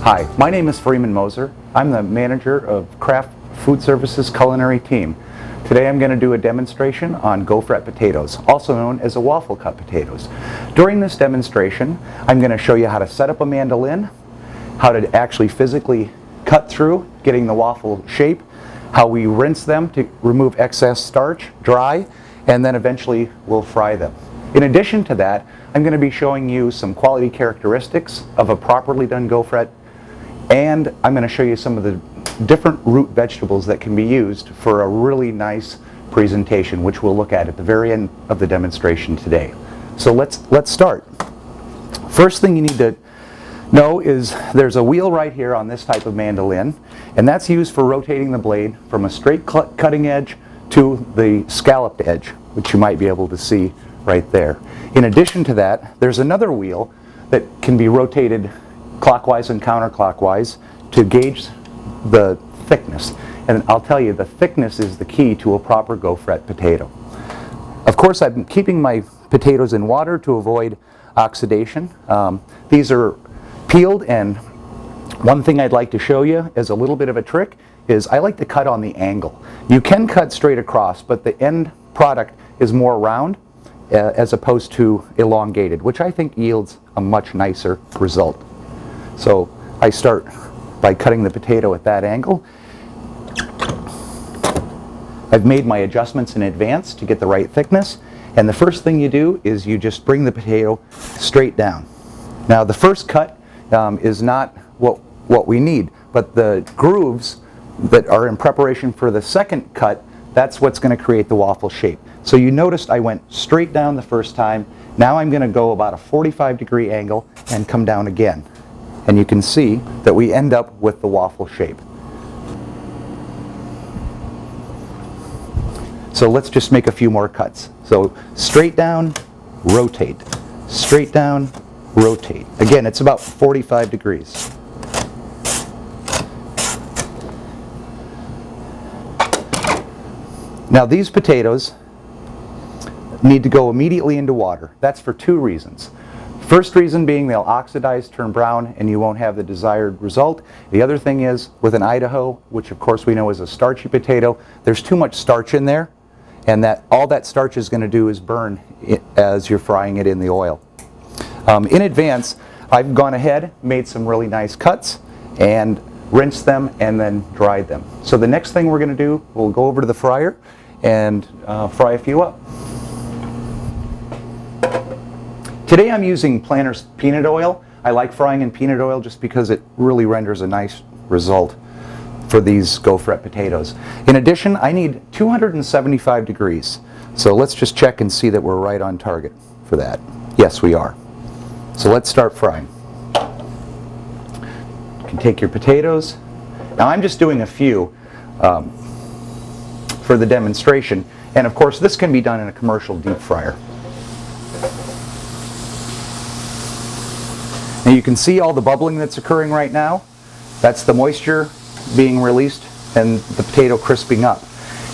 Hi, my name is Freeman Moser. I'm the manager of Kraft Foodservice's culinary team. Today I'm going to do a demonstration on gaufrette potatoes, also known as a waffle-cut potatoes. During this demonstration, I'm going to show you how to set up a mandolin, how to actually physically cut through, getting the waffle shape, how we rinse them to remove excess starch, dry, and then eventually we'll fry them. In addition to that, I'm going to be showing you some quality characteristics of a properly done gaufrette, and I'm going to show you some of the different root vegetables that can be used for a really nice presentation, which we'll look at the very end of the demonstration today. So let's start. First thing you need to know is there's a wheel right here on this type of mandolin, and that's used for rotating the blade from a straight cutting edge to the scalloped edge, which you might be able to see right there. In addition to that, there's another wheel that can be rotated clockwise and counterclockwise to gauge the thickness. And I'll tell you, the thickness is the key to a proper gaufrette potato. Of course, I'm keeping my potatoes in water to avoid oxidation. These are peeled, and one thing I'd like to show you as a little bit of a trick is I like to cut on the angle. You can cut straight across, but the end product is more round as opposed to elongated, which I think yields a much nicer result. So I start by cutting the potato at that angle. I've made my adjustments in advance to get the right thickness, and the first thing you do is you just bring the potato straight down. Now the first cut is not what we need, but the grooves that are in preparation for the second cut, that's what's going to create the waffle shape. So you noticed I went straight down the first time. Now I'm going to go about a 45-degree angle and come down again. And you can see that we end up with the waffle shape. So let's just make a few more cuts. So straight down, rotate. Straight down, rotate. Again, it's about 45 degrees. Now these potatoes need to go immediately into water. That's for two reasons. First reason being they'll oxidize, turn brown, and you won't have the desired result. The other thing is, with an Idaho, which of course we know is a starchy potato, there's too much starch in there, and all that starch is going to do is burn as you're frying it in the oil. In advance, I've gone ahead, made some really nice cuts, and rinsed them and then dried them. So the next thing we're going to do, we'll go over to the fryer and fry a few up. Today I'm using Planters peanut oil. I like frying in peanut oil just because it really renders a nice result for these gaufrette potatoes. In addition, I need 275 degrees. So let's just check and see that we're right on target for that. Yes, we are. So let's start frying. You can take your potatoes. Now I'm just doing a few for the demonstration. And of course, this can be done in a commercial deep fryer. Now you can see all the bubbling that's occurring right now. That's the moisture being released and the potato crisping up.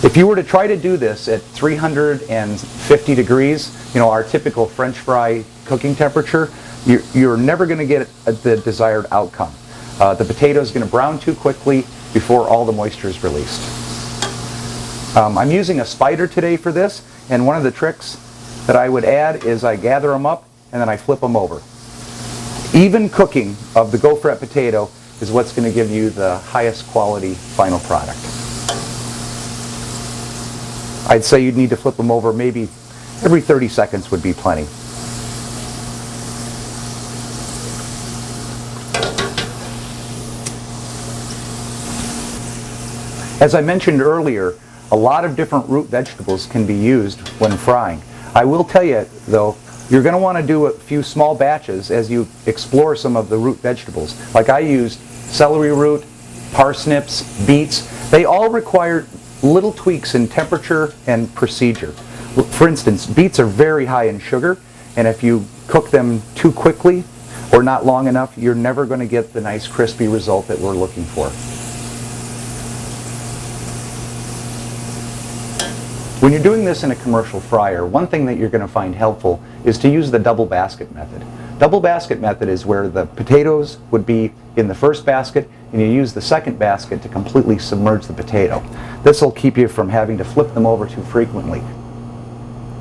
If you were to try to do this at 350 degrees, you know, our typical French fry cooking temperature, you're never going to get the desired outcome. The potato is going to brown too quickly before all the moisture is released. I'm using a spider today for this, and one of the tricks that I would add is I gather them up and then I flip them over. Even cooking of the gaufrette potato is what's going to give you the highest quality final product. I'd say you'd need to flip them over maybe every 30 seconds would be plenty. As I mentioned earlier, a lot of different root vegetables can be used when frying. I will tell you though, you're going to want to do a few small batches as you explore some of the root vegetables. Like I used celery root, parsnips, beets. They all require little tweaks in temperature and procedure. For instance, beets are very high in sugar, and if you cook them too quickly or not long enough, you're never going to get the nice crispy result that we're looking for. When you're doing this in a commercial fryer, one thing that you're going to find helpful is to use the double basket method. Double basket method is where the potatoes would be in the first basket and you use the second basket to completely submerge the potato. This will keep you from having to flip them over too frequently.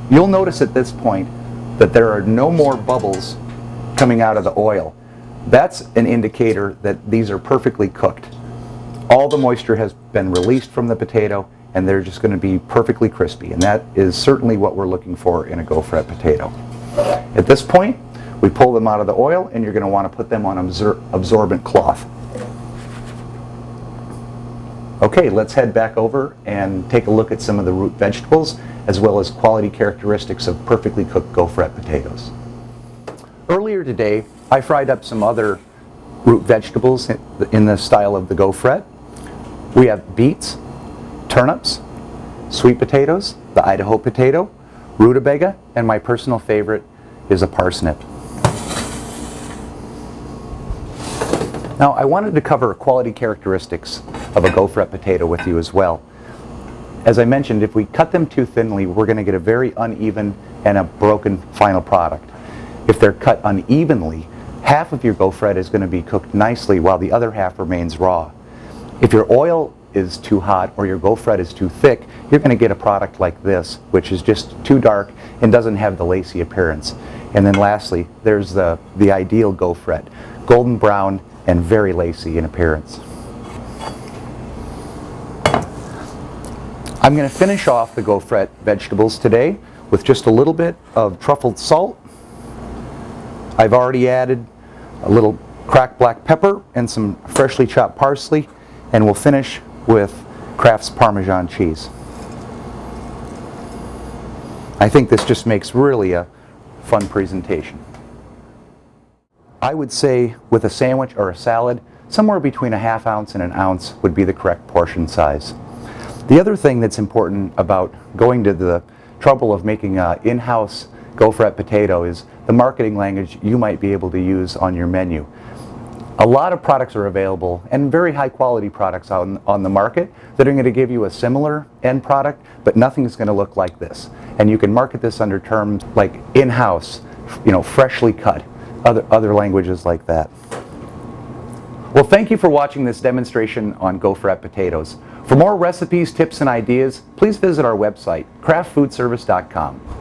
You'll notice at this point that there are no more bubbles coming out of the oil. That's an indicator that these are perfectly cooked. All the moisture has been released from the potato and they're just going to be perfectly crispy, and that is certainly what we're looking for in a gaufrette potato. At this point, we pull them out of the oil and you're going to want to put them on absorbent cloth. Okay, let's head back over and take a look at some of the root vegetables as well as quality characteristics of perfectly cooked gaufrette potatoes. Earlier today, I fried up some other root vegetables in the style of the gaufrette. We have beets, turnips, sweet potatoes, the Idaho potato, rutabaga, and my personal favorite is a parsnip. Now, I wanted to cover quality characteristics of a gaufrette potato with you as well. As I mentioned, if we cut them too thinly, we're going to get a very uneven and a broken final product. If they're cut unevenly, half of your gaufrette is going to be cooked nicely while the other half remains raw. If your oil is too hot or your gaufrette is too thick, you're going to get a product like this, which is just too dark and doesn't have the lacy appearance. And then lastly, there's the ideal gaufrette, golden brown and very lacy in appearance. I'm going to finish off the gaufrette vegetables today with just a little bit of truffled salt. I've already added a little cracked black pepper and some freshly chopped parsley, and we'll finish with Kraft's Parmesan cheese. I think this just makes really a fun presentation. I would say with a sandwich or a salad, somewhere between a ½ ounce and an ounce would be the correct portion size. The other thing that's important about going to the trouble of making an in-house gaufrette potato is the marketing language you might be able to use on your menu. A lot of products are available, and very high quality products on the market that are going to give you a similar end product, but nothing's going to look like this. And you can market this under terms like in-house, freshly cut, other languages like that. Well, thank you for watching this demonstration on gaufrette potatoes. For more recipes, tips, and ideas, please visit our website, kraftfoodservice.com.